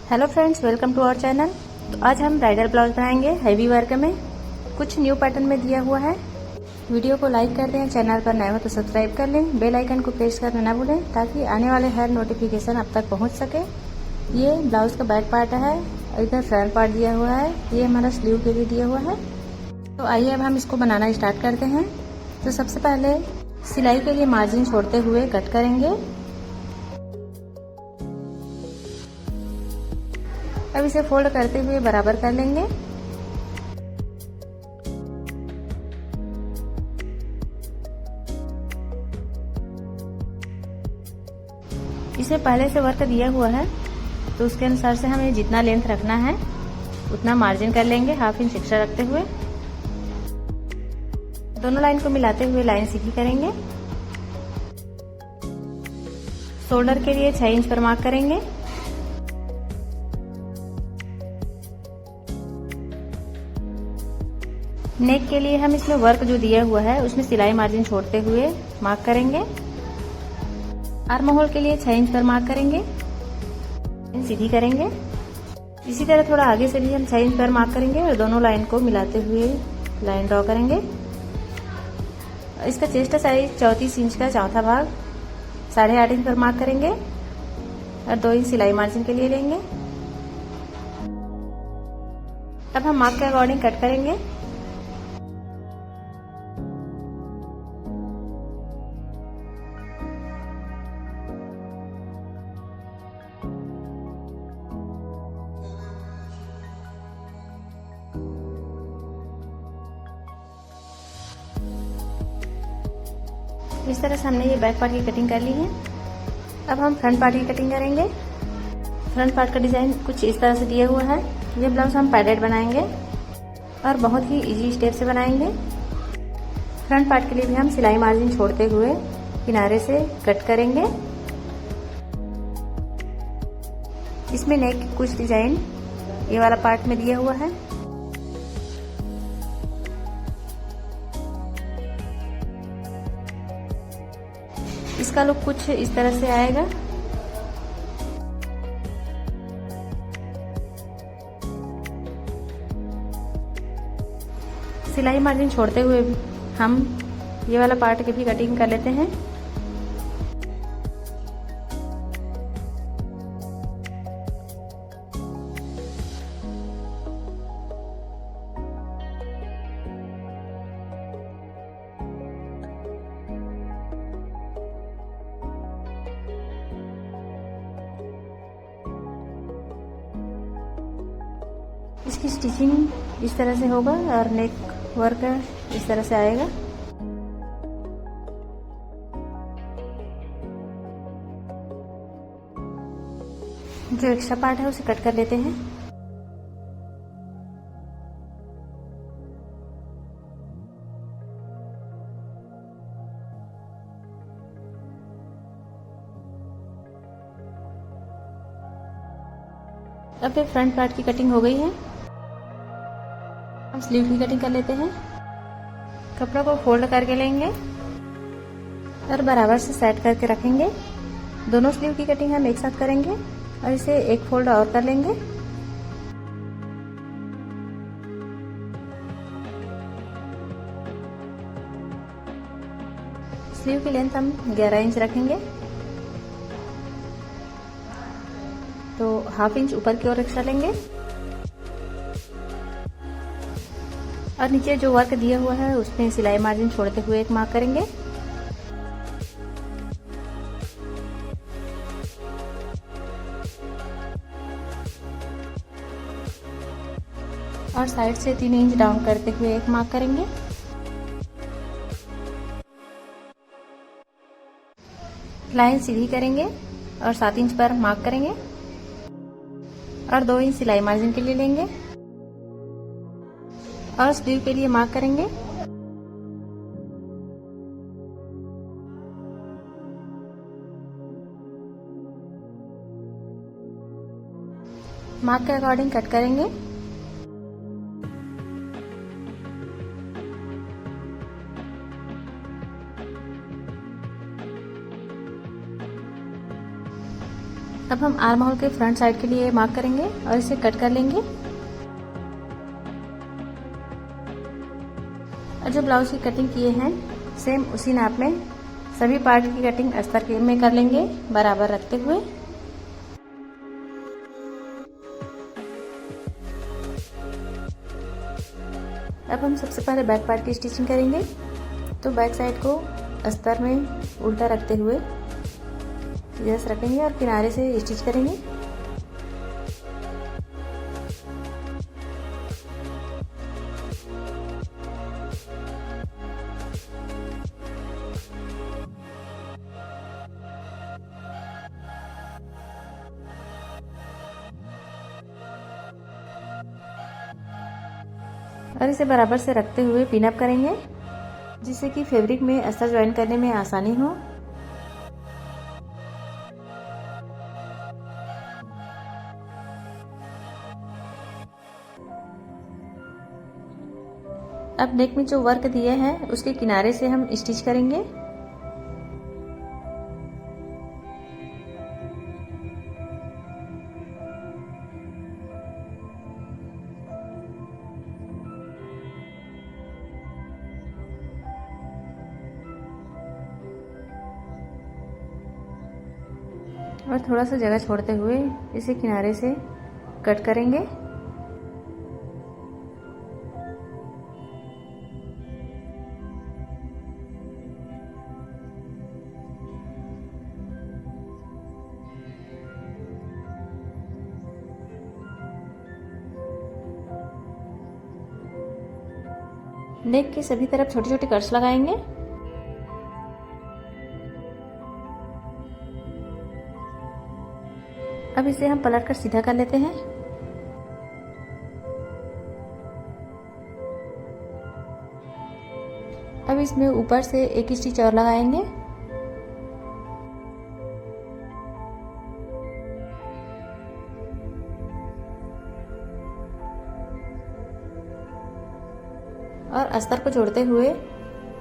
Hello friends, welcome to our channel. तो आज हम ब्राइडल ब्लाउज बनाएंगे हैवी वर्क में, कुछ न्यू पैटर्न में दिया हुआ है। वीडियो को लाइक कर दें, चैनल पर नए हो तो सब्सक्राइब कर लें, बेल आइकन को प्रेस करना ना भूलें ताकि आने वाले हर नोटिफिकेशन आप तक पहुंच सके। ये ब्लाउज का बैक पार्ट है, इधर फ्रंट पार्ट दिया हुआ है, ये हमारा स्लीव के लिए दिया हुआ है। तो आइए अब हम इसको बनाना स्टार्ट करते हैं। तो सबसे पहले सिलाई के लिए मार्जिन छोड़ते हुए कट करेंगे। अब इसे फोल्ड करते हुए बराबर कर लेंगे। इसे पहले से वर्क दिया हुआ है तो उसके अनुसार से हमें जितना लेंथ रखना है उतना मार्जिन कर लेंगे, हाफ इंच एक्स्ट्रा रखते हुए। दोनों लाइन को मिलाते हुए लाइन सीधी करेंगे। शोल्डर के लिए 6 इंच पर मार्क करेंगे। नेक के लिए हम इसमें वर्क जो दिया हुआ है उसमें सिलाई मार्जिन छोड़ते हुए मार्क करेंगे। आर्म होल के लिए 6 इंच पर मार्क करेंगे, सीधी करेंगे। इसी तरह थोड़ा आगे से भी हम 6 इंच पर मार्क करेंगे और दोनों लाइन को मिलाते हुए लाइन ड्रॉ करेंगे। इसका चेस्ट साइज 34 इंच का चौथा भाग 8.5 इंच पर मार्क करेंगे और 2 इंच सिलाई मार्जिन के लिए लेंगे। अब हम मार्क के अकॉर्डिंग कट करेंगे। इस तरह से हमने ये बैक पार्ट की कटिंग कर ली है। अब हम फ्रंट पार्ट की कटिंग करेंगे। फ्रंट पार्ट का डिजाइन कुछ इस तरह से दिया हुआ है। ये ब्लाउज हम पैडेड बनाएंगे और बहुत ही इजी स्टेप से बनाएंगे। फ्रंट पार्ट के लिए भी हम सिलाई मार्जिन छोड़ते हुए किनारे से कट करेंगे। इसमें नेक की कुछ डिजाइन ये वाला पार्ट में दिया हुआ है। इसका लुक कुछ इस तरह से आएगा। सिलाई मार्जिन छोड़ते हुए हम ये वाला पार्ट की भी कटिंग कर लेते हैं। इसकी स्टिचिंग इस तरह से होगा और नेक वर्क इस तरह से आएगा। जो एक्स्ट्रा पार्ट है उसे कट कर लेते हैं। अब ये फ्रंट पार्ट की कटिंग हो गई है। हम स्लीव की कटिंग कर लेते हैं। कपड़ा को फोल्ड करके लेंगे और बराबर से सेट करके रखेंगे। दोनों स्लीव की कटिंग हम एक साथ करेंगे और इसे एक फोल्ड और कर लेंगे। स्लीव की लेंथ हम 11 इंच रखेंगे, तो हाफ इंच ऊपर की ओर एक्स्ट्रा लेंगे और नीचे जो वर्क दिया हुआ है उसमें सिलाई मार्जिन छोड़ते हुए एक मार्क करेंगे। और साइड से 3 इंच डाउन करते हुए एक मार्क करेंगे। लाइन सीधी करेंगे और 7 इंच पर मार्क करेंगे और 2 इंच सिलाई मार्जिन के लिए लेंगे और स्लीव के लिए मार्क करेंगे। मार्क के अकॉर्डिंग कट करेंगे। अब हम आर्म होल के फ्रंट साइड के लिए मार्क करेंगे और इसे कट कर लेंगे। और जो ब्लाउज की कटिंग किए हैं सेम उसी नाप में सभी पार्ट की कटिंग अस्तर में कर लेंगे बराबर रखते हुए। अब हम सबसे पहले बैक पार्ट की स्टिचिंग करेंगे। तो बैक साइड को अस्तर में उल्टा रखते हुए जैसे रखेंगे और किनारे से स्टिच करेंगे। और इसे बराबर से रखते हुए पिन अप करेंगे जिससे कि फैब्रिक में अस्तर ज्वाइन करने में आसानी हो। अब नेक में जो वर्क दिए हैं उसके किनारे से हम स्टिच करेंगे। और थोड़ा सा जगह छोड़ते हुए इसे किनारे से कट करेंगे। नेक के सभी तरफ छोटे छोटे कट्स लगाएंगे। अब इसे हम पलट कर सीधा कर लेते हैं। अब इसमें ऊपर से एक स्टिच और लगाएंगे। और अस्तर को जोड़ते हुए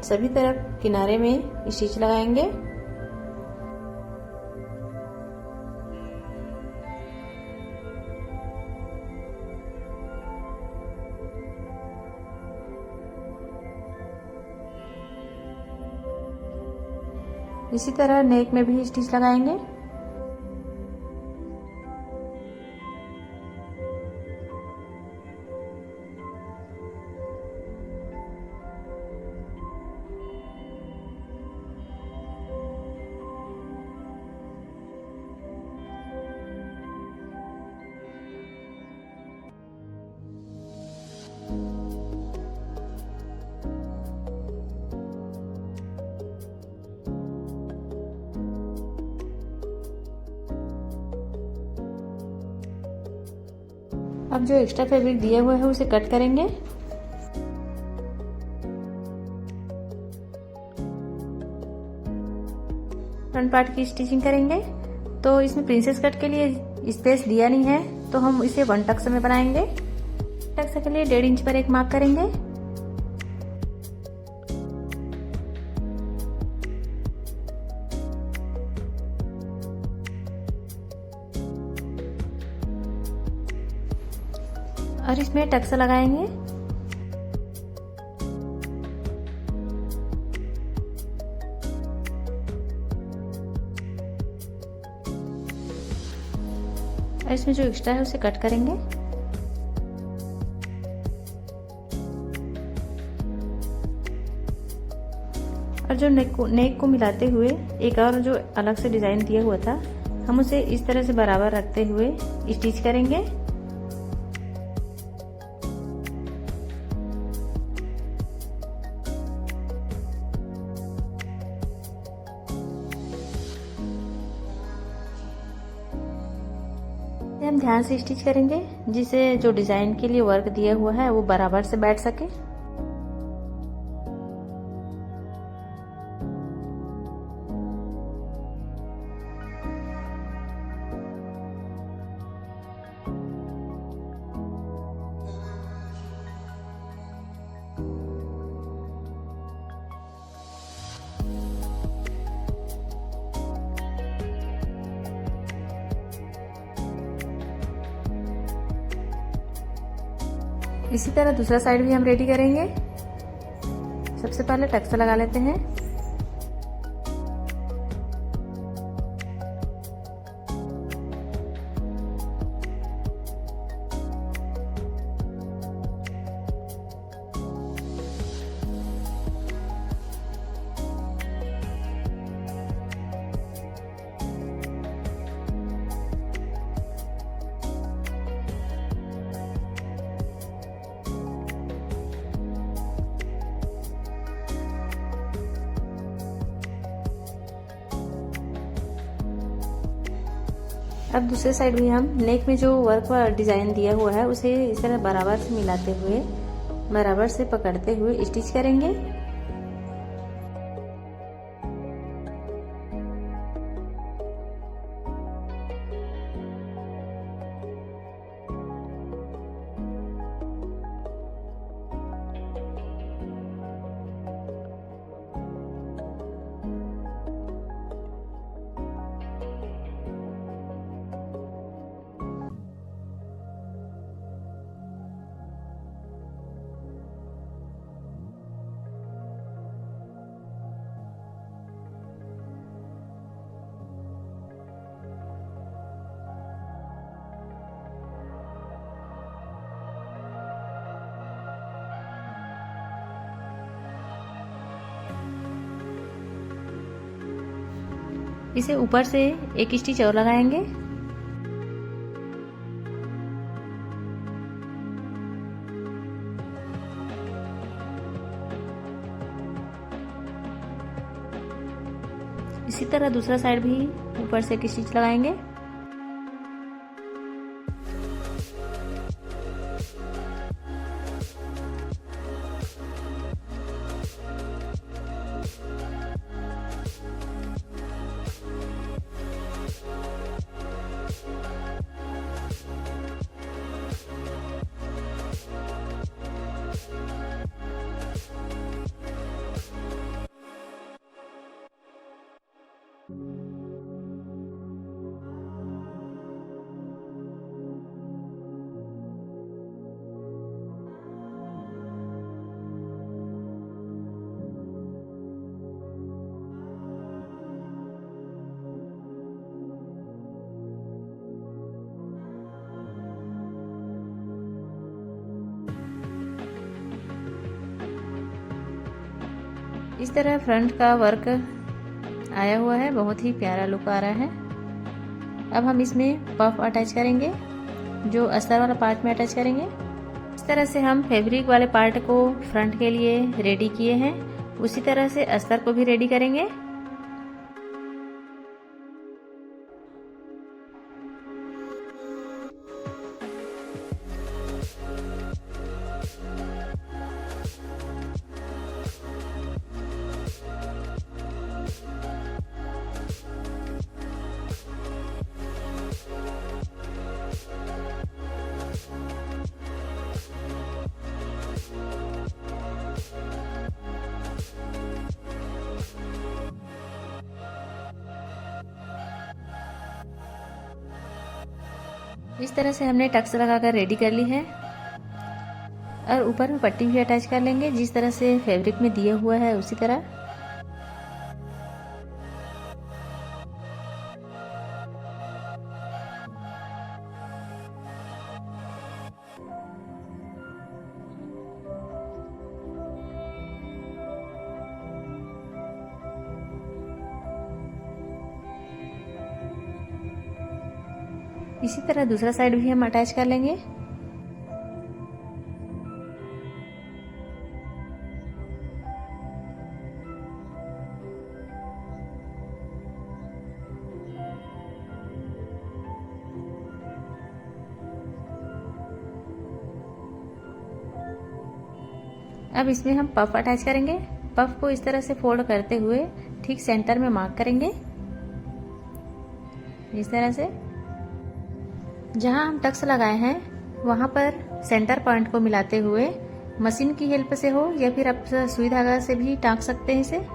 सभी तरफ किनारे में स्टिच लगाएंगे। इसी तरह नेक में भी स्टिच लगाएंगे। अब जो एक्स्ट्रा फैब्रिक दिया हुआ है उसे कट करेंगे। फ्रंट पार्ट की स्टिचिंग करेंगे। तो इसमें प्रिंसेस कट के लिए स्पेस दिया नहीं है तो हम इसे 1 टक्स में बनाएंगे। टक्स के लिए 1.5 इंच पर एक मार्क करेंगे। और इसमें टक्स लगाएंगे। और इसमें जो एक्स्ट्रा है उसे कट करेंगे। और जो नेक को मिलाते हुए एक और जो अलग से डिजाइन दिया हुआ था हम उसे इस तरह से बराबर रखते हुए स्टिच करेंगे। हम ध्यान से स्टिच करेंगे जिससे जो डिजाइन के लिए वर्क दिया हुआ है वो बराबर से बैठ सके। इसी तरह दूसरा साइड भी हम रेडी करेंगे। सबसे पहले टक्स लगा लेते हैं। अब दूसरे साइड भी हम नेक में जो वर्क का डिजाइन दिया हुआ है उसे इस तरह बराबर से मिलाते हुए, बराबर से पकड़ते हुए स्टिच करेंगे। इसे ऊपर से एक स्टिच और लगाएंगे। इसी तरह दूसरा साइड भी ऊपर से एक स्टिच लगाएंगे। इस तरह फ्रंट का वर्क आया हुआ है, बहुत ही प्यारा लुक आ रहा है। अब हम इसमें पफ अटैच करेंगे, जो अस्तर वाला पार्ट में अटैच करेंगे। इस तरह से हम फैब्रिक वाले पार्ट को फ्रंट के लिए रेडी किए हैं, उसी तरह से अस्तर को भी रेडी करेंगे। इस तरह से हमने टक्स लगाकर रेडी कर ली है और ऊपर में पट्टी भी अटैच कर लेंगे, जिस तरह से फैब्रिक में दिया हुआ है उसी तरह। इसी तरह दूसरा साइड भी हम अटैच कर लेंगे। अब इसमें हम पफ अटैच करेंगे। पफ को इस तरह से फोल्ड करते हुए ठीक सेंटर में मार्क करेंगे, इस तरह से। जहां हम टक्स लगाए हैं वहां पर सेंटर पॉइंट को मिलाते हुए मशीन की हेल्प से हो या फिर आप सुई धागा से भी टाँक सकते हैं इसे।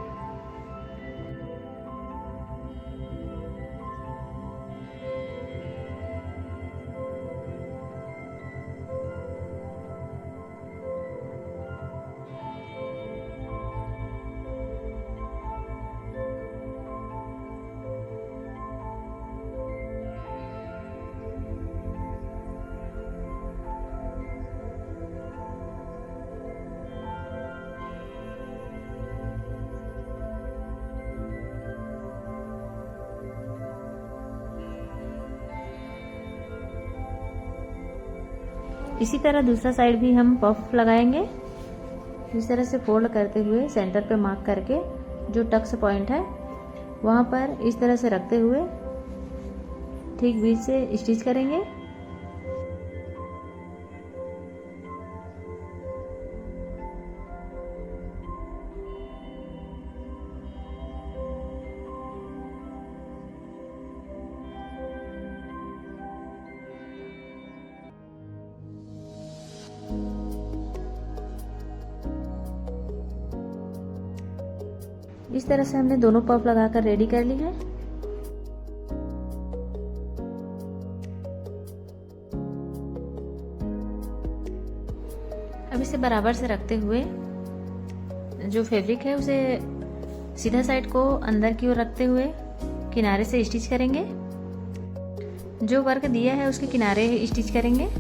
इसी तरह दूसरा साइड भी हम पफ लगाएंगे। इस तरह से फोल्ड करते हुए सेंटर पे मार्क करके जो टक्स पॉइंट है वहाँ पर इस तरह से रखते हुए ठीक बीच से स्टिच करेंगे। इस तरह से हमने दोनों पफ लगाकर रेडी कर ली है। अब इसे बराबर से रखते हुए जो फैब्रिक है उसे सीधा साइड को अंदर की ओर रखते हुए किनारे से स्टिच करेंगे। जो वर्क दिया है उसके किनारे स्टिच करेंगे।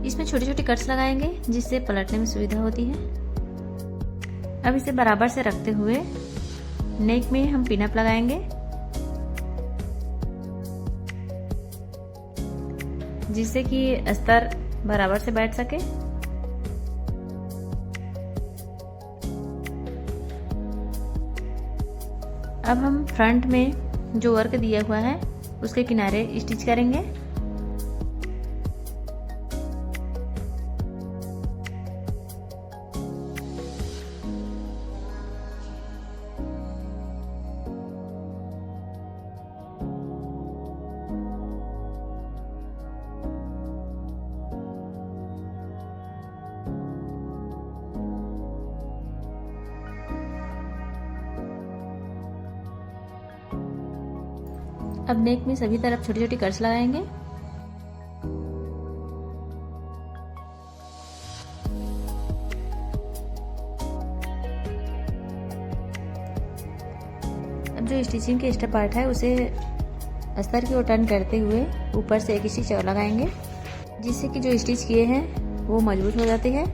इसमें छोटे छोटे कट्स लगाएंगे जिससे पलटने में सुविधा होती है। अब इसे बराबर से रखते हुए नेक में हम पिन अप लगाएंगे जिससे कि अस्तर बराबर से बैठ सके। अब हम फ्रंट में जो वर्क दिया हुआ है उसके किनारे स्टिच करेंगे। अब नेक में सभी तरफ छोटी छोटी कट्स लगाएंगे। अब जो स्टिचिंग के एक्स्ट्रा पार्ट है उसे अस्तर की ओर टर्न करते हुए ऊपर से एक स्टिच और लगाएंगे जिससे कि जो स्टिच किए हैं वो मजबूत हो जाती है।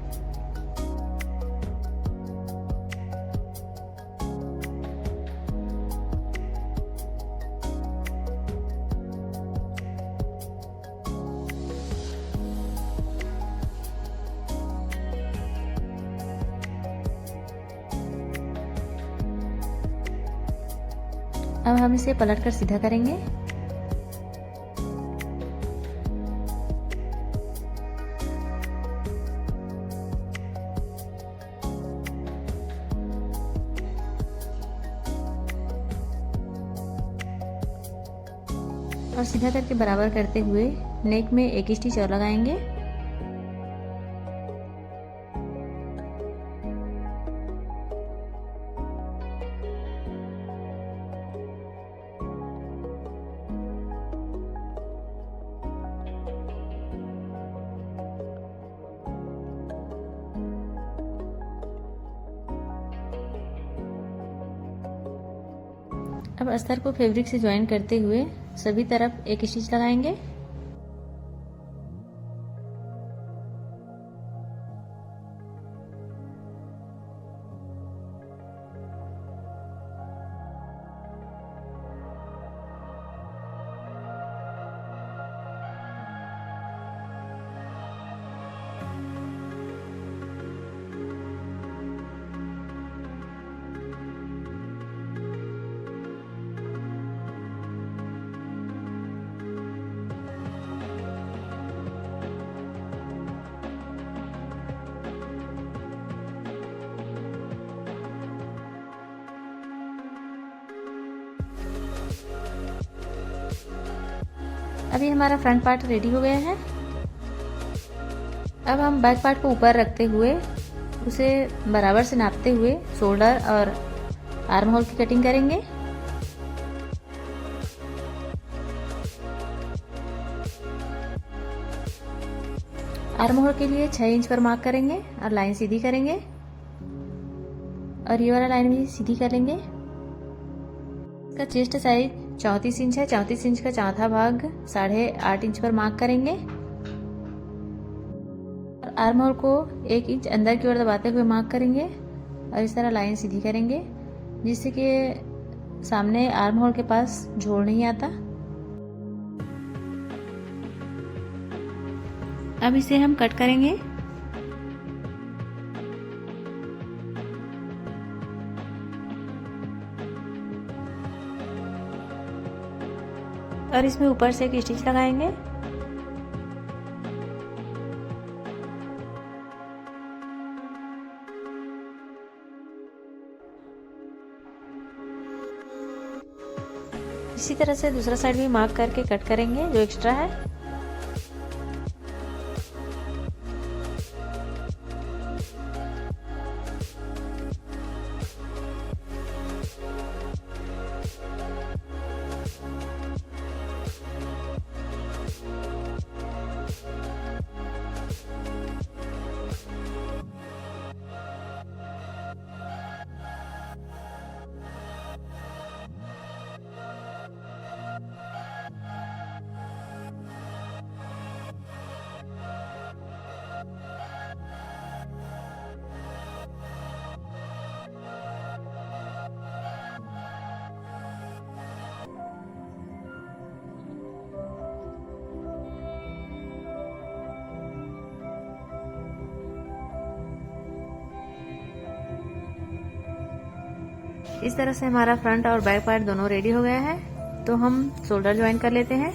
अब हम इसे पलट कर सीधा करेंगे। और सीधा करके बराबर करते हुए नेक में एक स्टिच और लगाएंगे। अब अस्तर को फैब्रिक से ज्वाइन करते हुए सभी तरफ एक स्टिच लगाएंगे। अभी हमारा फ्रंट पार्ट रेडी हो गया है। अब हम बैक पार्ट को ऊपर रखते हुए उसे बराबर से नापते हुए शोल्डर और आर्म होल की कटिंग करेंगे। आर्म होल के लिए 6 इंच पर मार्क करेंगे और लाइन सीधी करेंगे और ये वाला लाइन भी सीधी करेंगे। इसका चेस्ट साइज 34 इंच है, 34 इंच का चौथा भाग 8.5 इंच पर मार्क करेंगे। और आर्म होल को 1 इंच अंदर की ओर दबाते हुए मार्क करेंगे और इस तरह लाइन सीधी करेंगे, जिससे कि सामने आर्म होल के पास झोल नहीं आता। अब इसे हम कट करेंगे। और इसमें ऊपर से एक स्टिच लगाएंगे। इसी तरह से दूसरा साइड भी मार्क करके कट करेंगे जो एक्स्ट्रा है। इस तरह से हमारा फ्रंट और बैक पार्ट दोनों रेडी हो गया है। तो हम शोल्डर ज्वाइन कर लेते हैं।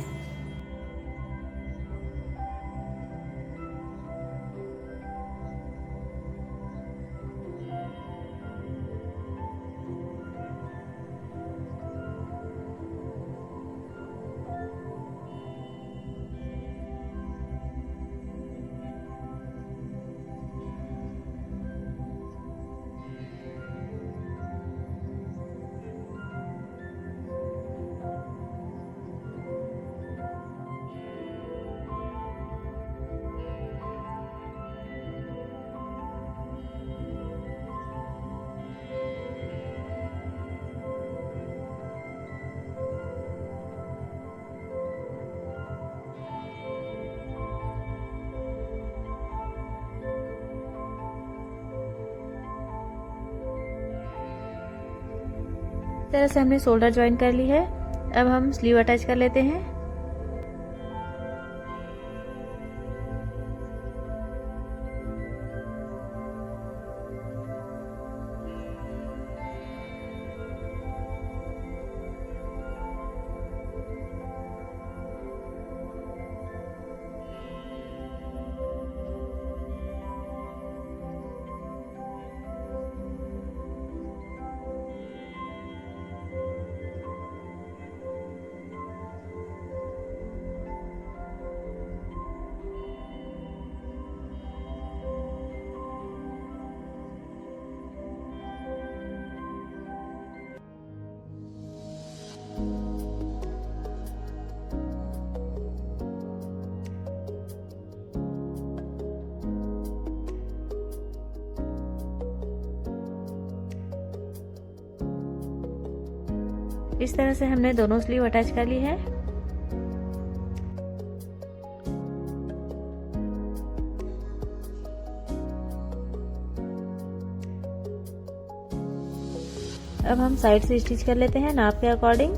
इस तरह से हमने शोल्डर ज्वाइन कर ली है। अब हम स्लीव अटैच कर लेते हैं। इस तरह से हमने दोनों स्लीव अटैच कर ली है। अब हम साइड से स्टिच कर लेते हैं नाप के अकॉर्डिंग।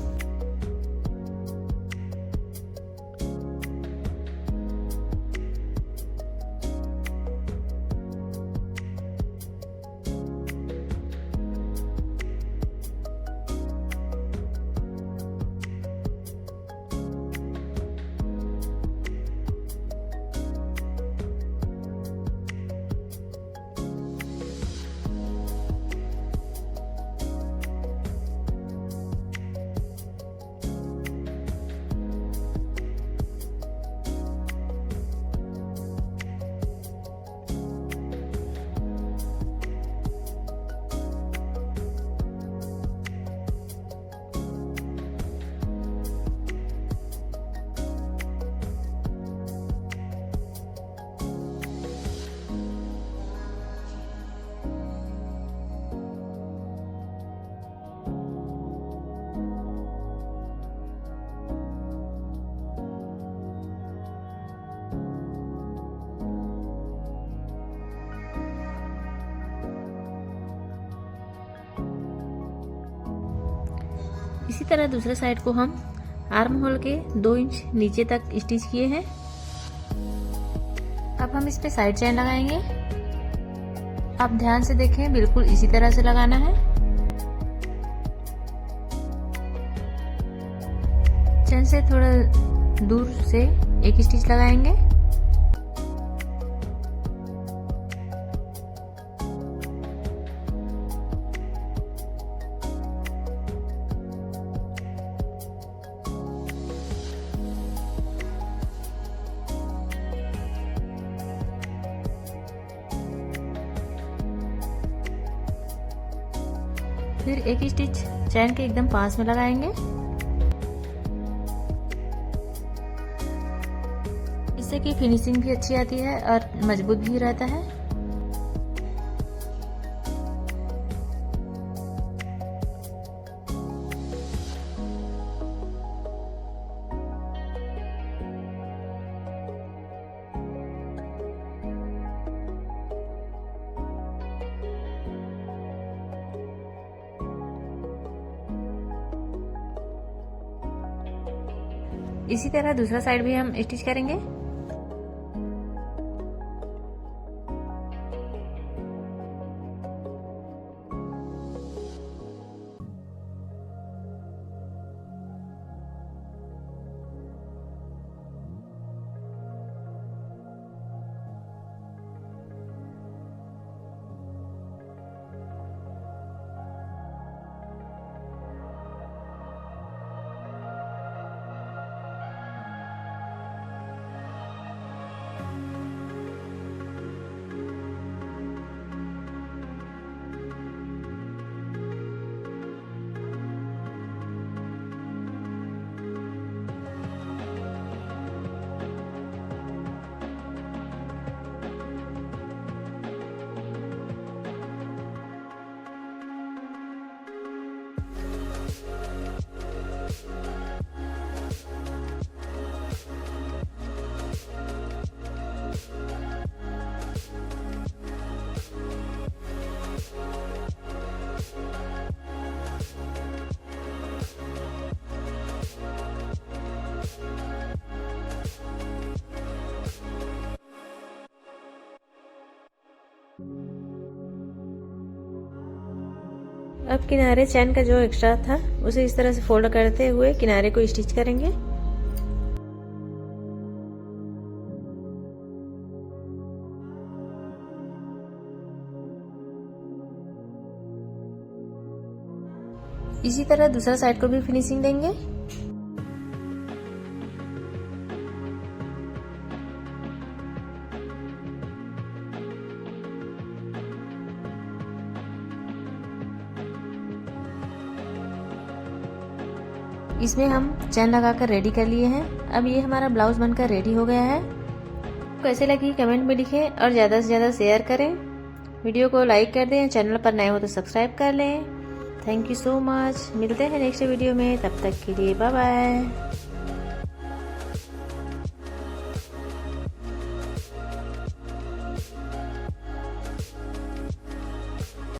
इसी तरह दूसरे साइड को हम आर्म होल के 2 इंच नीचे तक स्टिच किए हैं। अब हम इस पे साइड चेन लगाएंगे। आप ध्यान से देखें, बिल्कुल इसी तरह से लगाना है। चेन से थोड़ा दूर से एक स्टिच लगाएंगे। फिर एक स्टिच चैन के एकदम पास में लगाएंगे। इससे कि फिनिशिंग भी अच्छी आती है और मजबूत भी रहता है। इसी तरह दूसरा साइड भी हम स्टिच करेंगे। अब किनारे चैन का जो एक्स्ट्रा था उसे इस तरह से फोल्ड करते हुए किनारे को स्टिच करेंगे। इसी तरह दूसरा साइड को भी फिनिशिंग देंगे। इसमें हम चैन लगाकर रेडी कर लिए हैं। अब ये हमारा ब्लाउज बनकर रेडी हो गया है। कैसे लगी कमेंट में लिखें और ज़्यादा से ज़्यादा शेयर करें। वीडियो को लाइक कर दें, चैनल पर नए हो तो सब्सक्राइब कर लें। Thank you so much. मिलते हैं नेक्स्ट वीडियो में, तब तक के लिए बाय बाय।